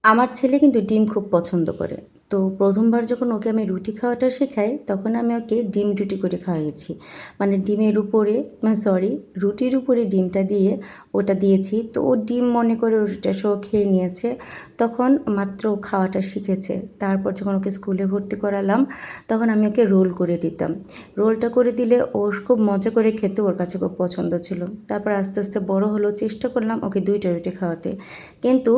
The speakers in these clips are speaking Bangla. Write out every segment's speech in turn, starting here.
আমার ছেলে কিন্তু ডিম খুব পছন্দ করে। তো ১ম বার যখন ওকে আমি রুটি খাওয়াটা শেখাই, তখন আমি ওকে ডিম রুটি করে খাওয়িয়েছি। মানে ডিমের উপরে সরি, রুটির উপরে ডিমটা দিয়ে ওটা দিয়েছি। তো ও ডিম মনে করে রুটিটা সহ খেয়ে নিয়েছে। তখন মাত্র ও খাওয়াটা শিখেছে। তারপর যখন ওকে স্কুলে ভর্তি করালাম, তখন আমি ওকে রোল করে দিতাম। রোলটা করে দিলে ও খুব মজা করে খেত, ওর কাছে খুব পছন্দ ছিল। তারপর আস্তে, আস্তে বড় হলো, চেষ্টা করলাম ওকে ২ টা রুটি খাওয়াতে। কিন্তু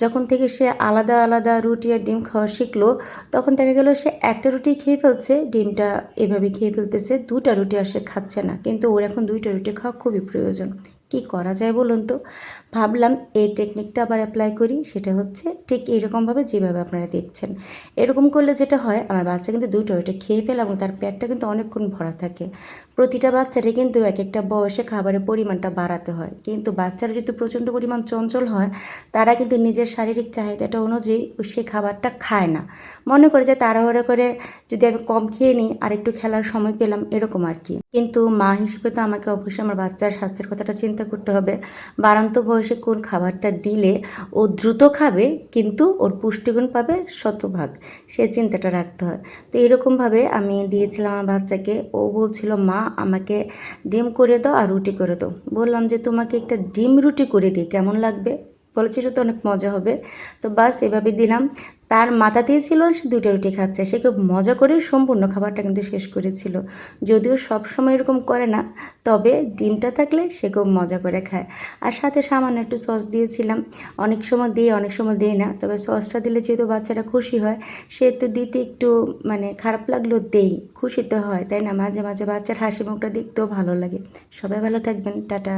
যখন থেকে সে আলাদা আলাদা রুটি আর ডিম খাওয়া শিখলো, তখন দেখা গেল সে একটা রুটি খেয়ে ফেলছে, ডিমটা এভাবে খেয়ে ফেলতেছে, ২টা রুটি আর সে খাচ্ছে না। কিন্তু ওর এখন ২টা রুটি খাওয়া খুবই প্রয়োজন। কি করা যায় বলুন তো? ভাবলাম এই টেকনিকটা আবার অ্যাপ্লাই করি। সেটা হচ্ছে ঠিক এইরকমভাবে যেভাবে আপনারা দেখছেন। এরকম করলে যেটা হয়, আমার বাচ্চা কিন্তু ২টা রুটি খেয়ে ফেলে এবং তার পেটটা কিন্তু অনেকক্ষণ ভরা থাকে। প্রতিটা বাচ্চারই কিন্তু একেকটা বয়সে খাবারের পরিমাণটা বাড়াতে হয়। কিন্তু বাচ্চারা যেহেতু প্রচণ্ড পরিমাণ চঞ্চল হয়, তারা কিন্তু নিজের শারীরিক চাহিদাটা অনুযায়ী সে খাবারটা খায় না। মনে করে যে তাড়াহুড়ো করে যদি আমি কম খেয়ে নিই আর একটু খেলার সময় পেলাম, এরকম আর কি। কিন্তু মা হিসেবে তো আমাকে অবশ্যই আমার বাচ্চার স্বাস্থ্যের কথাটা চিন্তা করতে হবে। বাড়ন্ত বয়সে কোন খাবারটা দিলে ও দ্রুত খাবে কিন্তু ওর পুষ্টিগুণ পাবে শতভাগ, সে চিন্তাটা রাখতে হয়। তো এরকমভাবে আমি দিয়েছিলাম আমার বাচ্চাকে। ও বলছিল, মা আমাকে ডিম করে দাও আর রুটি করে দাও। বললাম যে তোমাকে একটা ডিম রুটি করে দিই, কেমন লাগবে? বলেছে এটা তো অনেক মজা হবে। তো বাস এভাবে দিলাম। তার মাথাতেই ছিল সে ২টা রুটি খাচ্ছে। সে খুব মজা করে সম্পূর্ণ খাবারটা কিন্তু শেষ করেছিল। যদিও সবসময় এরকম করে না, তবে ডিমটা থাকলে সে খুব মজা করে খায়। আর সাথে সামান্য একটু সস দিয়েছিলাম। অনেক সময় দিই, অনেক সময় দিই না। তবে সসটা দিলে যেহেতু বাচ্চারা খুশি হয়, সেহেতু দিতে একটু মানে খারাপ লাগলেও দেই। খুশি তো হয়, তাই না? মাঝে মাঝে বাচ্চার হাসি মুখটা দেখতেও ভালো লাগে। সবাই ভালো থাকবেন। টাটা।